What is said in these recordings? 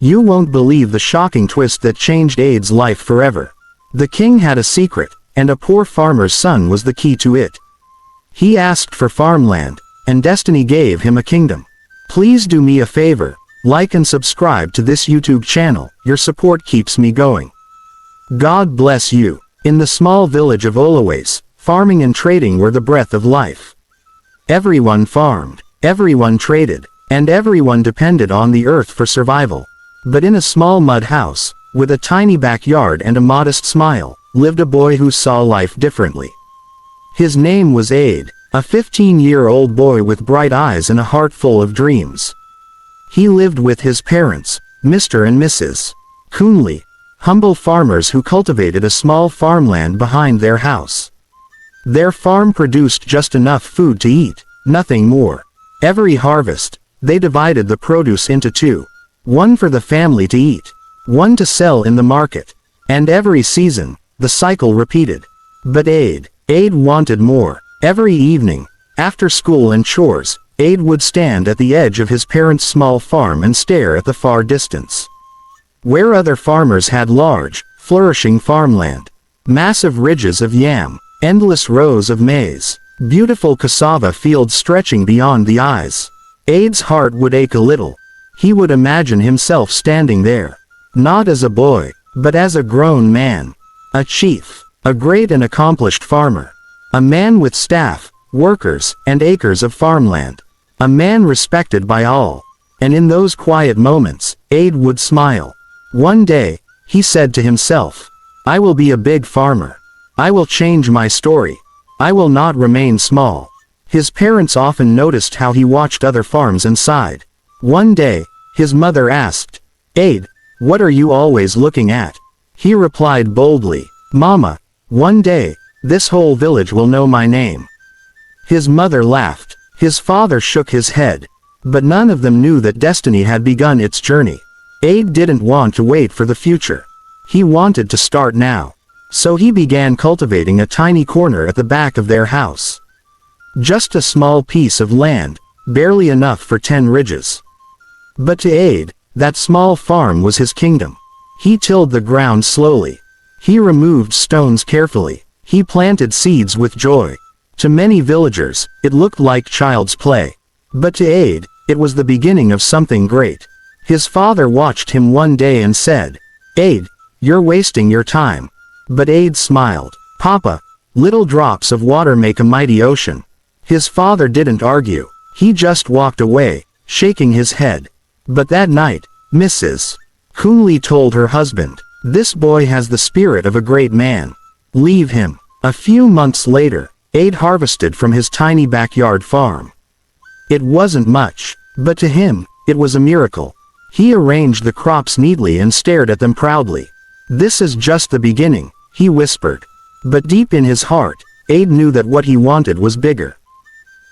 You won't believe the shocking twist that changed Ade's life forever. The king had a secret, and a poor farmer's son was the key to it. He asked for farmland, and destiny gave him a kingdom. Please do me a favor, like and subscribe to this YouTube channel, your support keeps me going. God bless you. In the small village of Olowace, farming and trading were the breath of life. Everyone farmed, everyone traded, and everyone depended on the earth for survival. But in a small mud house, with a tiny backyard and a modest smile, lived a boy who saw life differently. His name was Ade, a 15-year-old boy with bright eyes and a heart full of dreams. He lived with his parents, Mr. and Mrs. Coonley, humble farmers who cultivated a small farmland behind their house. Their farm produced just enough food to eat, nothing more. Every harvest, they divided the produce into two. One for the family to eat, one to sell in the market. And every season, the cycle repeated. But Ade wanted more. Every evening, after school and chores, Ade would stand at the edge of his parents' small farm and stare at the far distance. Where other farmers had large, flourishing farmland, massive ridges of yam, endless rows of maize, beautiful cassava fields stretching beyond the eyes, Ade's heart would ache a little. He would imagine himself standing there, not as a boy, but as a grown man, a chief, a great and accomplished farmer, a man with staff, workers, and acres of farmland, a man respected by all. And in those quiet moments, Ade would smile. One day, he said to himself, I will be a big farmer. I will change my story. I will not remain small. His parents often noticed how he watched other farms and sighed. One day, his mother asked, Ade, what are you always looking at? He replied boldly, Mama, one day, this whole village will know my name. His mother laughed. His father shook his head. But none of them knew that destiny had begun its journey. Ade didn't want to wait for the future. He wanted to start now. So he began cultivating a tiny corner at the back of their house. Just a small piece of land, barely enough for 10 ridges. But to Ade, that small farm was his kingdom. He tilled the ground slowly. He removed stones carefully. He planted seeds with joy. To many villagers, it looked like child's play. But to Ade, it was the beginning of something great. His father watched him one day and said, Ade, you're wasting your time. But Ade smiled. Papa, little drops of water make a mighty ocean. His father didn't argue. He just walked away, shaking his head. But that night, Mrs. Coonley told her husband, this boy has the spirit of a great man. Leave him. A few months later, Ade harvested from his tiny backyard farm. It wasn't much, but to him, it was a miracle. He arranged the crops neatly and stared at them proudly. This is just the beginning, he whispered. But deep in his heart, Ade knew that what he wanted was bigger.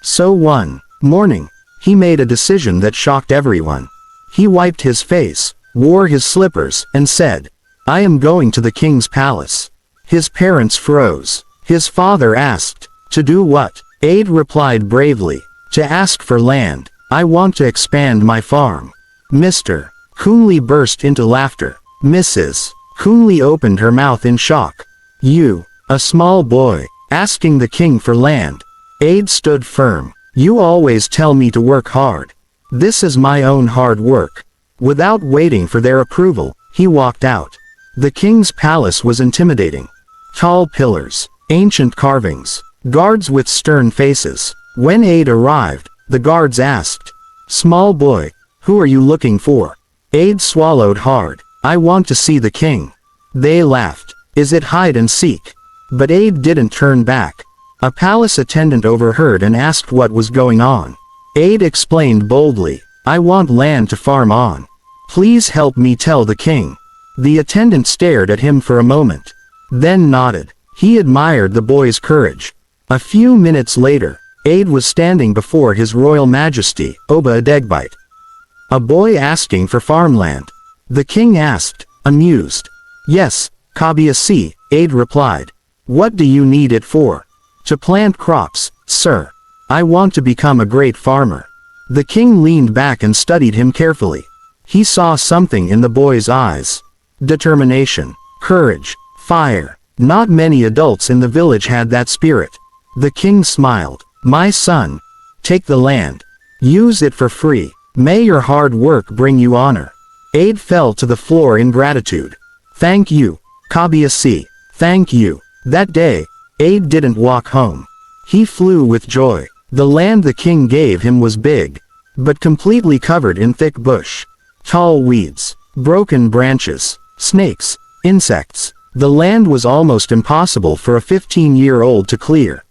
So one morning, he made a decision that shocked everyone. He wiped his face, wore his slippers, and said, I am going to the king's palace. His parents froze. His father asked, to do what? Ade replied bravely, to ask for land. I want to expand my farm. Mr. Coonley burst into laughter. Mrs. Coonley opened her mouth in shock. You, a small boy, asking the king for land. Ade stood firm. You always tell me to work hard. This is my own hard work. Without waiting for their approval, he walked out. The king's palace was intimidating. Tall pillars, ancient carvings, guards with stern faces. When Ade arrived, the guards asked, Small boy, who are you looking for? Ade swallowed hard. I want to see the king. They laughed. Is it hide and seek? But Ade didn't turn back. A palace attendant overheard and asked what was going on. Ade explained boldly, I want land to farm on. Please help me tell the king. The attendant stared at him for a moment, then nodded. He admired the boy's courage. A few minutes later, Ade was standing before His Royal Majesty, Oba Adegbite. A boy asking for farmland. The king asked, amused. Yes, Kabiasi, Ade replied. What do you need it for? To plant crops, sir. I want to become a great farmer. The king leaned back and studied him carefully. He saw something in the boy's eyes. Determination, courage, fire. Not many adults in the village had that spirit. The king smiled. My son, take the land. Use it for free. May your hard work bring you honor. Aid fell to the floor in gratitude. Thank you, Kabiasi. Thank you. That day, Aid didn't walk home. He flew with joy. The land the king gave him was big, but completely covered in thick bush. Tall weeds, broken branches, snakes, insects. The land was almost impossible for a 15-year-old to clear.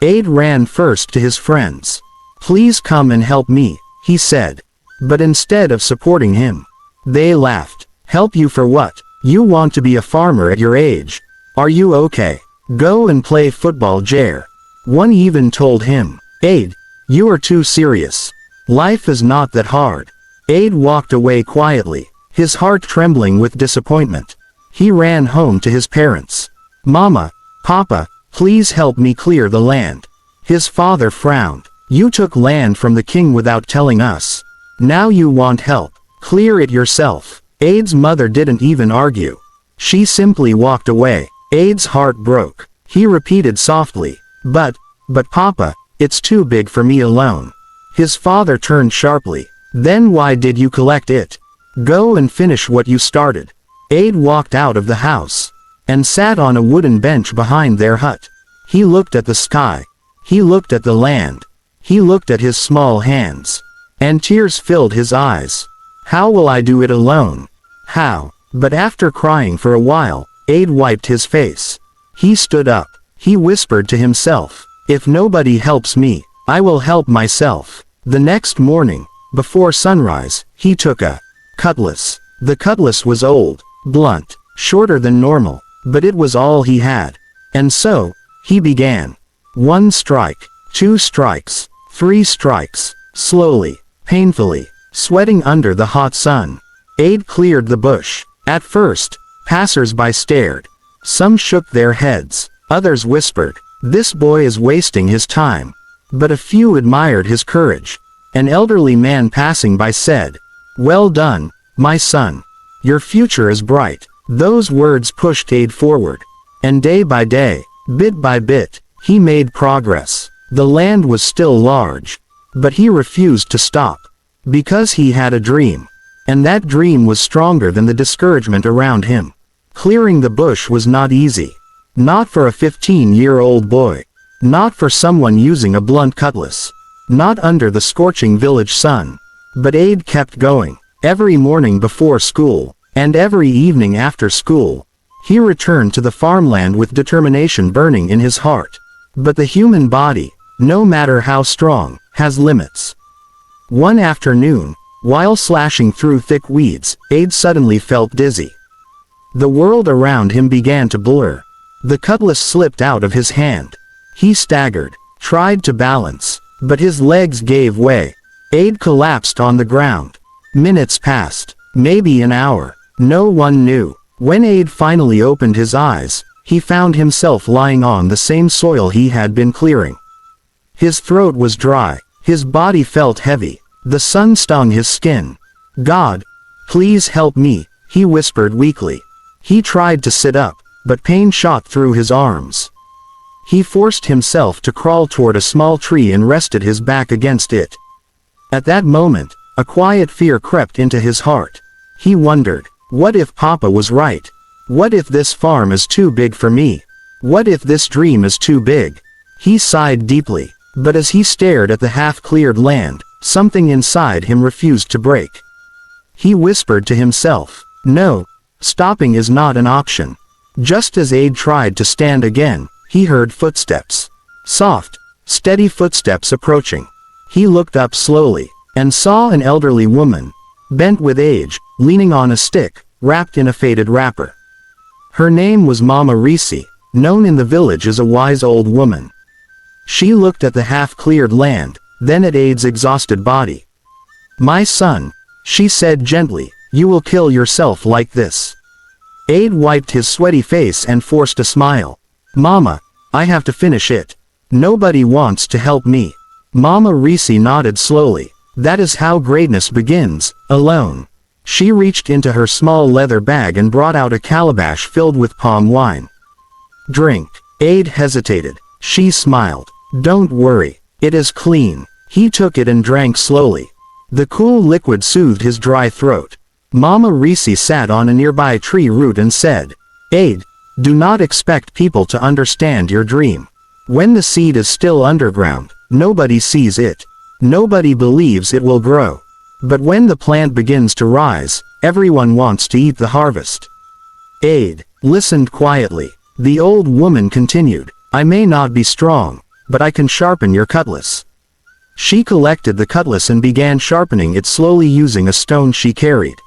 Aid ran first to his friends. Please come and help me, he said. But instead of supporting him, they laughed. Help you for what? You want to be a farmer at your age. Are you okay? Go and play football, Jair. One even told him, Aid, you are too serious. Life is not that hard. Aid walked away quietly, his heart trembling with disappointment. He ran home to his parents. Mama, Papa, please help me clear the land. His father frowned. You took land from the king without telling us. Now you want help. Clear it yourself. Aid's mother didn't even argue. She simply walked away. Aid's heart broke. He repeated softly, But Papa, it's too big for me alone. His father turned sharply. Then why did you collect it? Go and finish what you started. Aid walked out of the house and sat on a wooden bench behind their hut. He looked at the sky. He looked at the land. He looked at his small hands. And tears filled his eyes. How will I do it alone? How? But after crying for a while, Aid wiped his face. He stood up. He whispered to himself, If nobody helps me, I will help myself. The next morning, before sunrise, he took a cutlass. The cutlass was old, blunt, shorter than normal, but it was all he had. And so, he began. 1 strike, 2 strikes, 3 strikes, slowly, painfully, sweating under the hot sun. Aid cleared the bush. At first, passers-by stared. Some shook their heads. Others whispered, This boy is wasting his time. But a few admired his courage. An elderly man passing by said, Well done, my son. Your future is bright. Those words pushed Aid forward. And day by day, bit by bit, he made progress. The land was still large. But he refused to stop. Because he had a dream. And that dream was stronger than the discouragement around him. Clearing the bush was not easy. Not for a 15-year-old boy. Not for someone using a blunt cutlass. Not under the scorching village sun. But Aid kept going. Every morning before school, and every evening after school, he returned to the farmland with determination burning in his heart. But the human body, no matter how strong, has limits. One afternoon, while slashing through thick weeds, Aid suddenly felt dizzy. The world around him began to blur. The cutlass slipped out of his hand. He staggered, tried to balance, but his legs gave way. Aid collapsed on the ground. Minutes passed, maybe an hour. No one knew. When Aid finally opened his eyes, he found himself lying on the same soil he had been clearing. His throat was dry. His body felt heavy. The sun stung his skin. God, please help me, he whispered weakly. He tried to sit up, but pain shot through his arms. He forced himself to crawl toward a small tree and rested his back against it. At that moment, a quiet fear crept into his heart. He wondered, what if Papa was right? What if this farm is too big for me? What if this dream is too big? He sighed deeply, but as he stared at the half-cleared land, something inside him refused to break. He whispered to himself, No, stopping is not an option. Just as Aid tried to stand again, he heard footsteps. Soft, steady footsteps approaching. He looked up slowly, and saw an elderly woman, bent with age, leaning on a stick, wrapped in a faded wrapper. Her name was Mama Risi, known in the village as a wise old woman. She looked at the half-cleared land, then at Aid's exhausted body. My son, she said gently, you will kill yourself like this. Aid wiped his sweaty face and forced a smile. Mama, I have to finish it. Nobody wants to help me. Mama Risi nodded slowly. That is how greatness begins, alone. She reached into her small leather bag and brought out a calabash filled with palm wine. "Drink." Aid hesitated. She smiled. "Don't worry. It is clean." He took it and drank slowly. The cool liquid soothed his dry throat. Mama Risi sat on a nearby tree root and said, "Aid, do not expect people to understand your dream. When the seed is still underground, nobody sees it. Nobody believes it will grow. But when the plant begins to rise, everyone wants to eat the harvest." Aid listened quietly. The old woman continued, "I may not be strong, but I can sharpen your cutlass." She collected the cutlass and began sharpening it slowly using a stone she carried.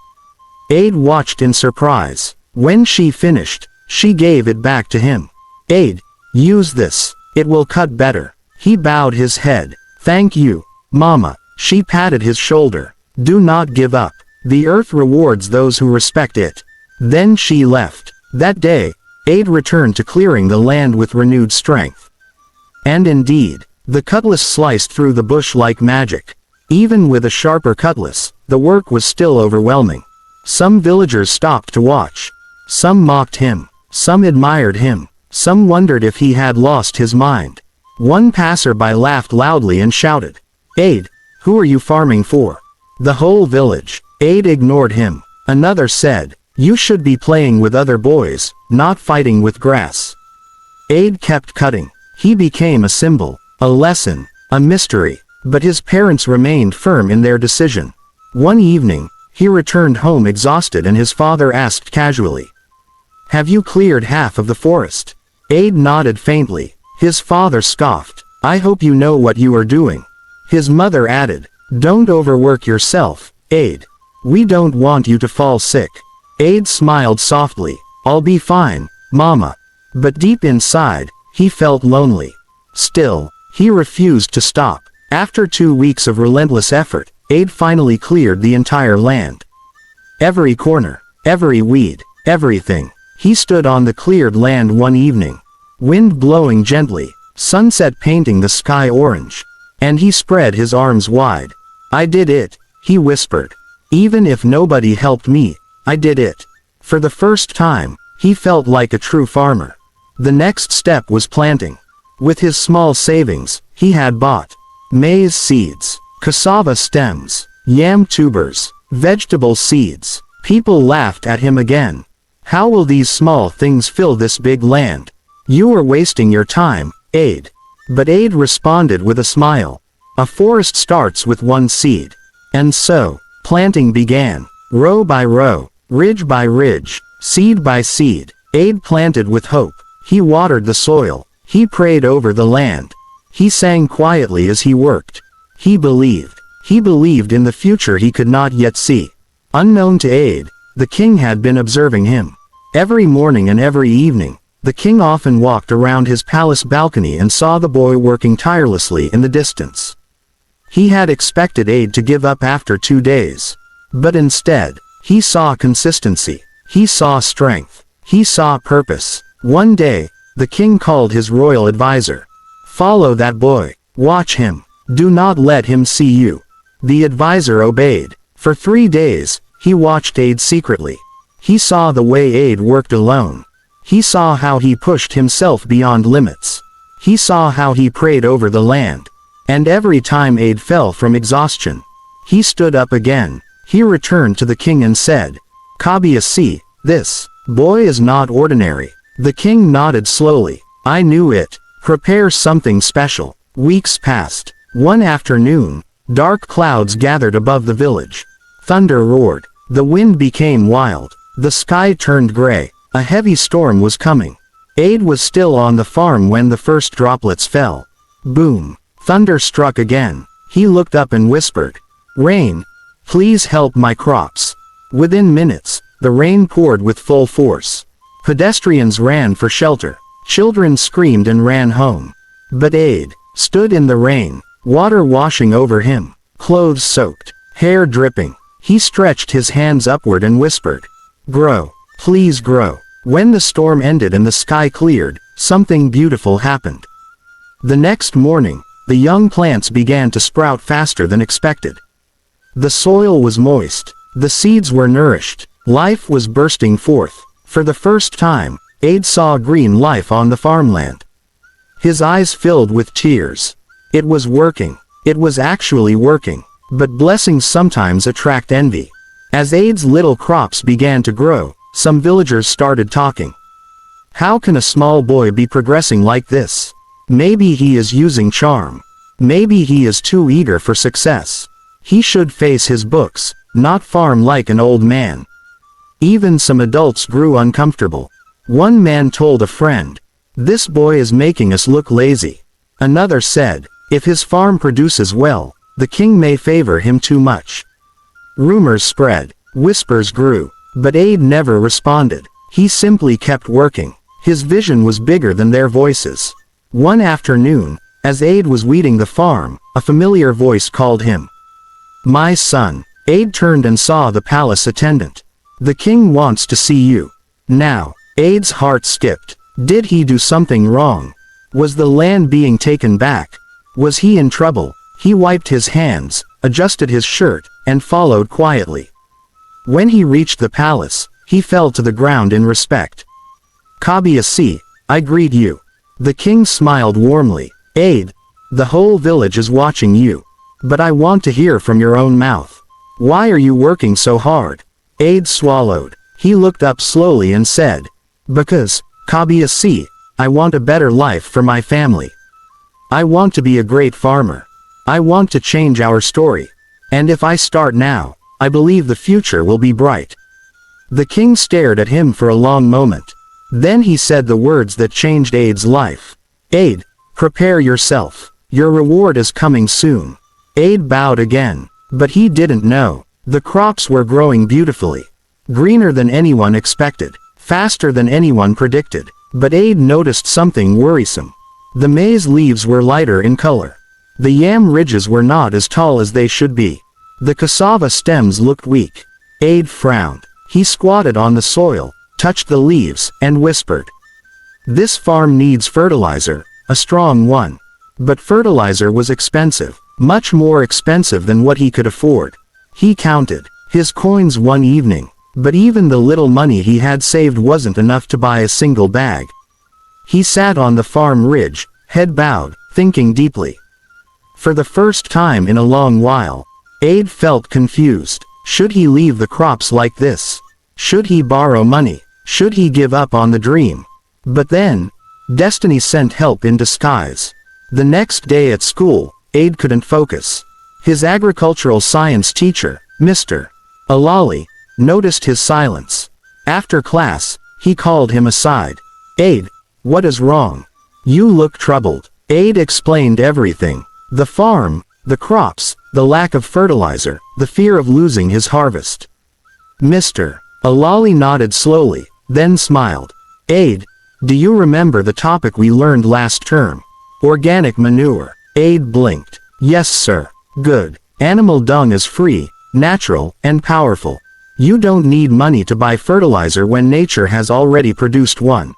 Aid watched in surprise. When she finished, she gave it back to him. "Aid, use this. It will cut better." He bowed his head. "Thank you, Mama." She patted his shoulder. "Do not give up. The earth rewards those who respect it." Then she left. That day, Aid returned to clearing the land with renewed strength. And indeed, the cutlass sliced through the bush like magic. Even with a sharper cutlass, the work was still overwhelming. Some villagers stopped to watch. Some mocked him. Some admired him. Some wondered if he had lost his mind. One passerby laughed loudly and shouted, "Aid, who are you farming for?" The whole village. Aid ignored him. Another said, "You should be playing with other boys, not fighting with grass." Aid kept cutting. He became a symbol, a lesson, a mystery, but his parents remained firm in their decision. One evening, he returned home exhausted and his father asked casually, "Have you cleared half of the forest?" Aid nodded faintly. His father scoffed, "I hope you know what you are doing." His mother added, "Don't overwork yourself, Aid. We don't want you to fall sick." Aid smiled softly, "I'll be fine, Mama." But deep inside, he felt lonely. Still, he refused to stop. After 2 weeks of relentless effort, Aid finally cleared the entire land. Every corner, every weed, everything. He stood on the cleared land one evening. Wind blowing gently, sunset painting the sky orange. And he spread his arms wide. "I did it," he whispered. "Even if nobody helped me, I did it." For the first time, he felt like a true farmer. The next step was planting. With his small savings, he had bought maize seeds, cassava stems, yam tubers, vegetable seeds. People laughed at him again. "How will these small things fill this big land? You are wasting your time, Aid." But Aid responded with a smile. "A forest starts with one seed." And so, planting began. Row by row, ridge by ridge, seed by seed. Aid planted with hope. He watered the soil. He prayed over the land. He sang quietly as he worked. He believed. He believed in the future he could not yet see. Unknown to Aid, the king had been observing him. Every morning and every evening, the king often walked around his palace balcony and saw the boy working tirelessly in the distance. He had expected Aid to give up after 2 days. But instead, he saw consistency. He saw strength. He saw purpose. One day, the king called his royal advisor. "Follow that boy. Watch him. Do not let him see you." The advisor obeyed. For 3 days, he watched Aid secretly. He saw the way Aid worked alone. He saw how he pushed himself beyond limits. He saw how he prayed over the land. And every time Aid fell from exhaustion, he stood up again. He returned to the king and said, "Kabiasi, this boy is not ordinary." The king nodded slowly. "I knew it. Prepare something special." Weeks passed. One afternoon, dark clouds gathered above the village. Thunder roared. The wind became wild. The sky turned gray. A heavy storm was coming. Aid was still on the farm when the first droplets fell. Boom. Thunder struck again. He looked up and whispered, "Rain, please help my crops." Within minutes, the rain poured with full force. Pedestrians ran for shelter. Children screamed and ran home. But Aid stood in the rain, water washing over him, clothes soaked, hair dripping. He stretched his hands upward and whispered, "Grow, please grow." When the storm ended and the sky cleared, something beautiful happened. The next morning, the young plants began to sprout faster than expected. The soil was moist. The seeds were nourished. Life was bursting forth. For the first time, Aid saw green life on the farmland. His eyes filled with tears. It was working. It was actually working. But blessings sometimes attract envy. As Aid's little crops began to grow, some villagers started talking. How can a small boy be progressing like this? Maybe he is using charm. Maybe he is too eager for success. He should face his books, not farm like an old man. Even some adults grew uncomfortable. One man told a friend, "This boy is making us look lazy." Another said, "If his farm produces well, the king may favor him too much." Rumors spread, whispers grew, but Aid never responded. He simply kept working. His vision was bigger than their voices. One afternoon, as Aid was weeding the farm, a familiar voice called him. "My son." Aid turned and saw the palace attendant. "The king wants to see you." Now, Aid's heart skipped. Did he do something wrong? Was the land being taken back? Was he in trouble? He wiped his hands, adjusted his shirt, and followed quietly. When he reached the palace, he fell to the ground in respect. "Kabiasi, I greet you." The king smiled warmly. "Aid, the whole village is watching you. But I want to hear from your own mouth. Why are you working so hard?" Aid swallowed. He looked up slowly and said, "Because, Kabiasi, I want a better life for my family. I want to be a great farmer. I want to change our story. And if I start now, I believe the future will be bright." The king stared at him for a long moment. Then he said the words that changed Aid's life. "Aid, prepare yourself. Your reward is coming soon." Aid bowed again. But he didn't know. The crops were growing beautifully. Greener than anyone expected. Faster than anyone predicted. But Aid noticed something worrisome. The maize leaves were lighter in color. The yam ridges were not as tall as they should be. The cassava stems looked weak. Aid frowned. He squatted on the soil, touched the leaves, and whispered, "This farm needs fertilizer, a strong one." But fertilizer was expensive. Much more expensive than what he could afford. He counted his coins one evening, but even the little money he had saved wasn't enough to buy a single bag. He sat on the farm ridge, head bowed, thinking deeply. For the first time in a long while, Aid felt confused. Should he leave the crops like this? Should he borrow money? Should he give up on the dream? But then, destiny sent help in disguise. The next day at school, Aid couldn't focus. His agricultural science teacher, Mr. Alali, noticed his silence. After class, he called him aside. "Aid, what is wrong? You look troubled." Aid explained everything. The farm, the crops, the lack of fertilizer, the fear of losing his harvest. Mr. Alali nodded slowly, then smiled. "Aid, do you remember the topic we learned last term? Organic manure." Aid blinked. "Yes, sir." "Good. Animal dung is free, natural, and powerful. You don't need money to buy fertilizer when nature has already produced one."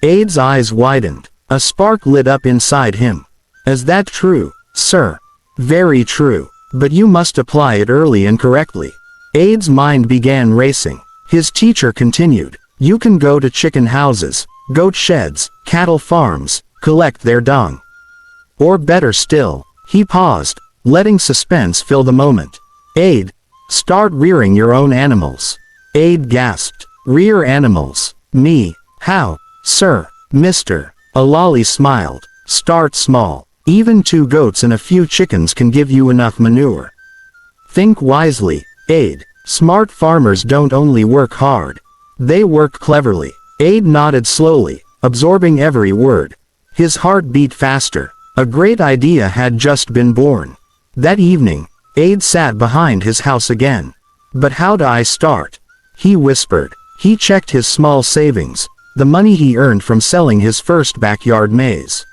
Aid's eyes widened. A spark lit up inside him. "Is that true, sir?" "Very true. But you must apply it early and correctly." Aid's mind began racing. His teacher continued, "You can go to chicken houses, goat sheds, cattle farms, collect their dung. Or better still," he paused, letting suspense fill the moment. "Aid, start rearing your own animals." Aid gasped. "Rear animals? Me? How, sir?" Mr. Alali smiled. "Start small. Even 2 goats and a few chickens can give you enough manure. Think wisely, Aid. Smart farmers don't only work hard. They work cleverly." Aid nodded slowly, absorbing every word. His heart beat faster. A great idea had just been born. That evening, Aid sat behind his house again. "But how do I start?" he whispered. He checked his small savings, the money he earned from selling his first backyard maize.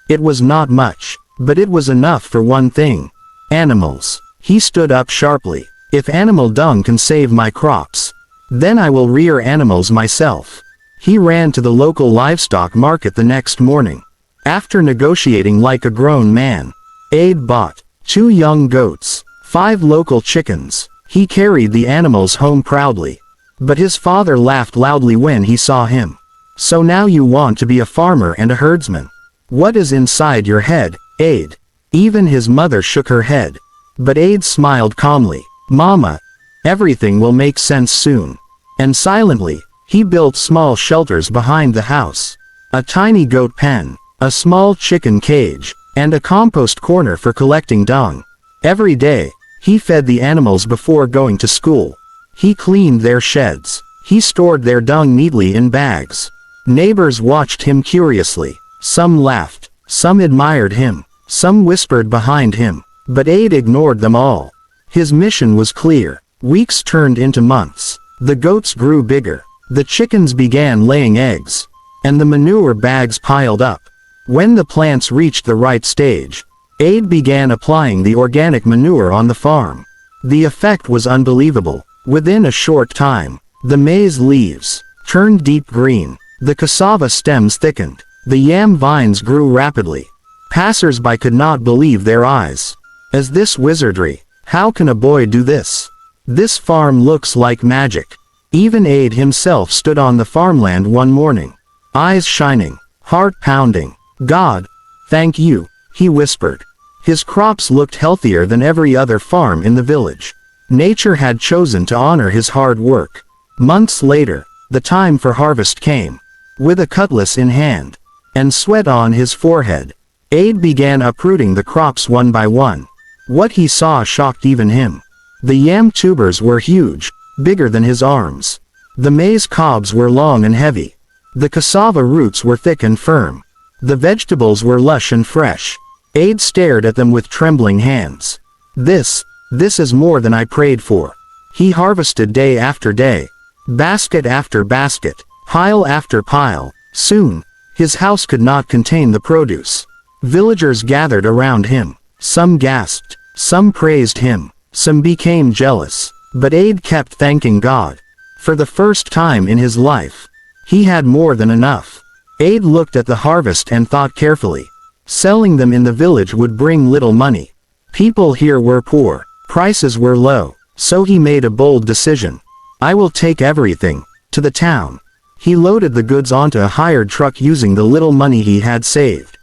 It was not much, but it was enough for one thing. Animals. He stood up sharply. "If animal dung can save my crops, then I will rear animals myself." He ran to the local livestock market the next morning. After negotiating like a grown man, Aid bought 2 young goats, 5 local chickens, He carried the animals home proudly. But his father laughed loudly when he saw him. "So now you want to be a farmer and a herdsman? What is inside your head, Aid?" Even his mother shook her head. But Aid smiled calmly. "Mama, everything will make sense soon." And silently, he built small shelters behind the house. A tiny goat pen, a small chicken cage, and a compost corner for collecting dung. Every day, he fed the animals before going to school. He cleaned their sheds. He stored their dung neatly in bags. Neighbors watched him curiously. Some laughed. Some admired him. Some whispered behind him. But Aid ignored them all. His mission was clear. Weeks turned into months. The goats grew bigger. The chickens began laying eggs. And the manure bags piled up. When the plants reached the right stage, Aid began applying the organic manure on the farm. The effect was unbelievable. Within a short time, the maize leaves turned deep green. The cassava stems thickened. The yam vines grew rapidly. Passers-by could not believe their eyes. "Is this wizardry? How can a boy do this? This farm looks like magic." Even Aid himself stood on the farmland one morning, eyes shining, heart pounding. "God, thank you," he whispered. His crops looked healthier than every other farm in the village. Nature had chosen to honor his hard work. Months later, the time for harvest came. With a cutlass in hand, and sweat on his forehead, Aid began uprooting the crops one by one. What he saw shocked even him. The yam tubers were huge, bigger than his arms. The maize cobs were long and heavy. The cassava roots were thick and firm. The vegetables were lush and fresh. Aid stared at them with trembling hands. This is more than I prayed for." He harvested day after day, basket after basket, pile after pile. Soon, his house could not contain the produce. Villagers gathered around him. Some gasped, some praised him, some became jealous. But Aid kept thanking God. For the first time in his life, he had more than enough. Aid looked at the harvest and thought carefully. Selling them in the village would bring little money. People here were poor. Prices were low. So he made a bold decision. "I will take everything to the town." He loaded the goods onto a hired truck using the little money he had saved.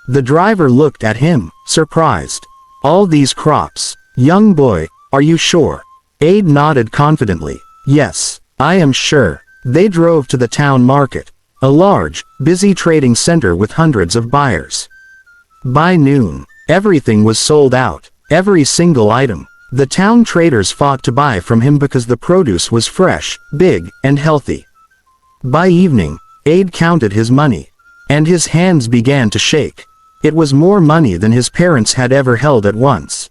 The driver looked at him, surprised. "All these crops, young boy, are you sure?" Aid nodded confidently. "Yes, I am sure." They drove to the town market, a large, busy trading center with hundreds of buyers. By noon, everything was sold out, every single item. The town traders fought to buy from him because the produce was fresh, big, and healthy. By evening, Aid counted his money, and his hands began to shake. It was more money than his parents had ever held at once.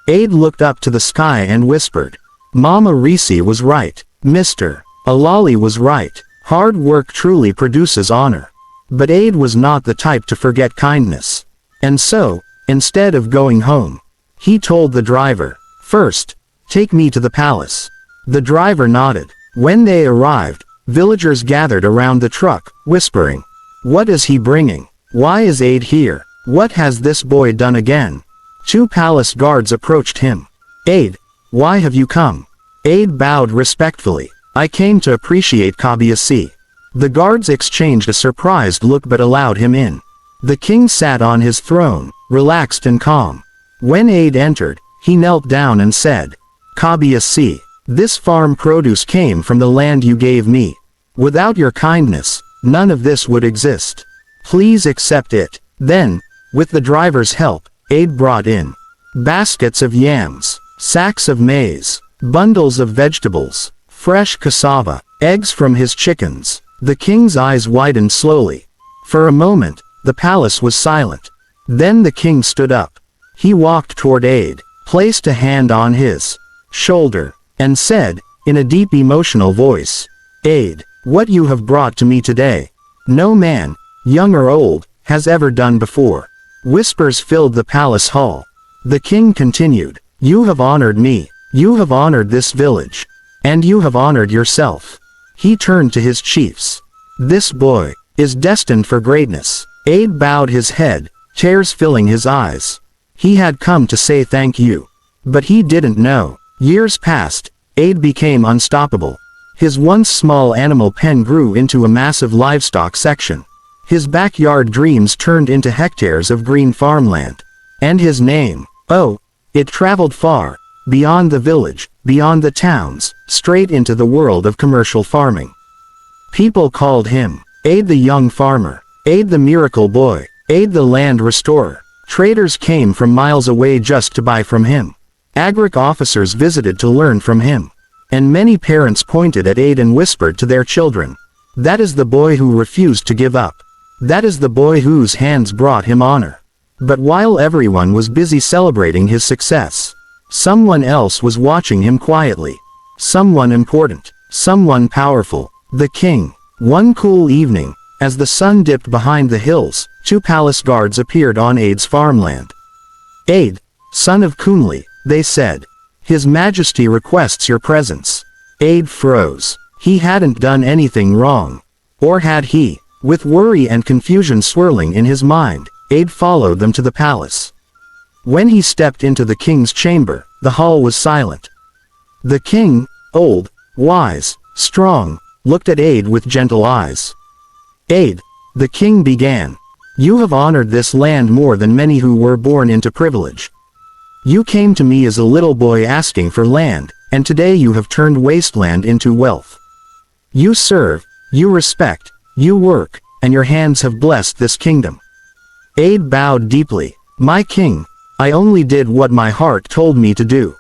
Aid looked up to the sky and whispered, "Mama Reese was right. Mr. Alali was right. Hard work truly produces honor." But Aid was not the type to forget kindness. And so, instead of going home, he told the driver, "First, take me to the palace." The driver nodded. When they arrived, villagers gathered around the truck, whispering, "What is he bringing? Why is Aid here? What has this boy done again?" 2 palace guards approached him. "Aid, why have you come?" Aid bowed respectfully. "I came to appreciate Kabiasi." The guards exchanged a surprised look but allowed him in. The king sat on his throne, relaxed and calm. When Aid entered, he knelt down and said, "Kabiasi, this farm produce came from the land you gave me. Without your kindness, none of this would exist. Please accept it." Then, with the driver's help, Aid brought in baskets of yams, sacks of maize, bundles of vegetables, fresh cassava, eggs from his chickens. The king's eyes widened slowly. For a moment, the palace was silent. Then the king stood up. He walked toward Aid, placed a hand on his shoulder, and said, in a deep emotional voice, "Aid, what you have brought to me today, no man, young or old, has ever done before." Whispers filled the palace hall. The king continued, "You have honored me, you have honored this village, and you have honored yourself." He turned to his chiefs. "This boy is destined for greatness." Aid bowed his head, tears filling his eyes. He had come to say thank you. But he didn't know Years passed. Aid became unstoppable. His once small animal pen grew into a massive livestock section. His backyard dreams turned into hectares of green farmland. And his name, oh, it traveled far, beyond the village, beyond the towns, straight into the world of commercial farming. People called him Aid the young farmer, Aid the miracle boy, Aid the land restorer. Traders came from miles away just to buy from him. Agric officers visited to learn from him. And many parents pointed at Aid and whispered to their children, "That is the boy who refused to give up. That is the boy whose hands brought him honor." But while everyone was busy celebrating his success, someone else was watching him quietly. Someone important, someone powerful, the king. One cool evening, as the sun dipped behind the hills, 2 palace guards appeared on Aid's farmland. "Aid, son of Kunli," they said. "His Majesty requests your presence." Aid froze. He hadn't done anything wrong. Or had he? With worry and confusion swirling in his mind, Aid followed them to the palace. When he stepped into the king's chamber, the hall was silent. The king, old, wise, strong, looked at Aid with gentle eyes. "Aid," the king began, "you have honored this land more than many who were born into privilege. You came to me as a little boy asking for land, and today you have turned wasteland into wealth. You serve, you respect, you work, and your hands have blessed this kingdom." Aid bowed deeply. "My king, I only did what my heart told me to do."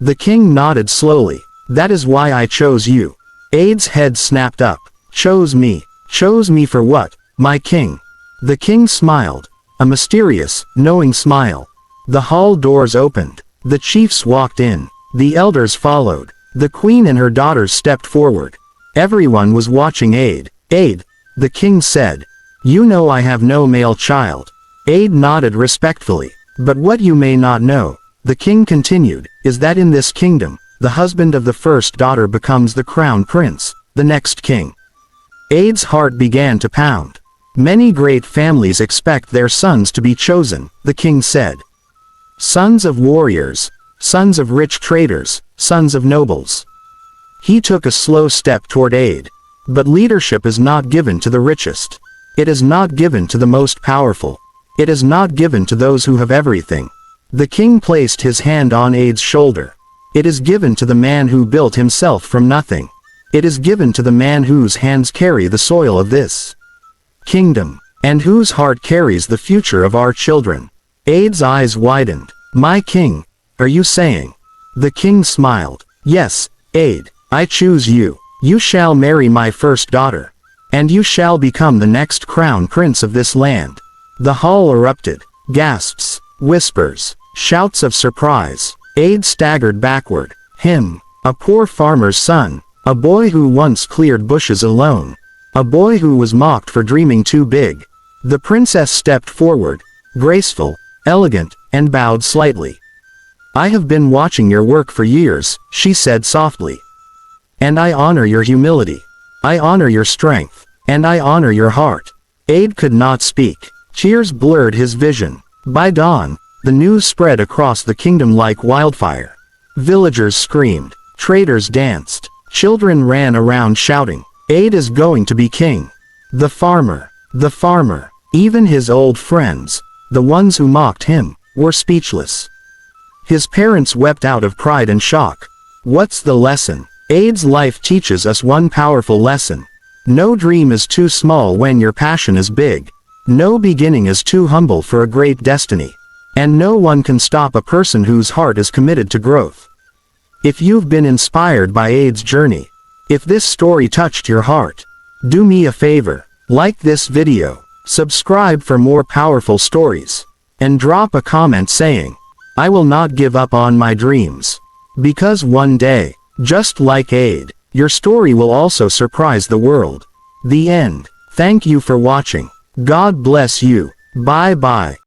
The king nodded slowly. "That is why I chose you." Aid's head snapped up. "Chose me? Chose me for what, my king?" The king smiled. A mysterious, knowing smile. The hall doors opened. The chiefs walked in. The elders followed. The queen and her daughters stepped forward. Everyone was watching Aid. "Aid," the king said, "you know I have no male child." Aid nodded respectfully. "But what you may not know," the king continued, "is that in this kingdom, the husband of the first daughter becomes the crown prince, the next king." Aid's heart began to pound. "Many great families expect their sons to be chosen," the king said. "Sons of warriors, sons of rich traders, sons of nobles." He took a slow step toward Aid. "But leadership is not given to the richest. It is not given to the most powerful. It is not given to those who have everything." The king placed his hand on Aid's shoulder. "It is given to the man who built himself from nothing. It is given to the man whose hands carry the soil of this kingdom, and whose heart carries the future of our children." Aid's eyes widened. "My king, are you saying?" The king smiled. "Yes, Aid, I choose you. You shall marry my first daughter. And you shall become the next crown prince of this land." The hall erupted. Gasps, whispers, shouts of surprise. Aid staggered backward. Him, a poor farmer's son, a boy who once cleared bushes alone, a boy who was mocked for dreaming too big. The princess stepped forward, graceful, elegant, and bowed slightly. "I have been watching your work for years," she said softly. "And I honor your humility. I honor your strength. And I honor your heart." Aid could not speak. Tears blurred his vision. By dawn, the news spread across the kingdom like wildfire. Villagers screamed. Traders danced. Children ran around shouting, "Aid is going to be king." The farmer, even his old friends, the ones who mocked him, were speechless. His parents wept out of pride and shock. What's the lesson? Aid's life teaches us one powerful lesson. No dream is too small when your passion is big. No beginning is too humble for a great destiny. And no one can stop a person whose heart is committed to growth. If you've been inspired by Aid's journey, if this story touched your heart, do me a favor, like this video, subscribe for more powerful stories, and drop a comment saying, "I will not give up on my dreams." Because one day, just like Aid, your story will also surprise the world. The end. Thank you for watching. God bless you. Bye bye.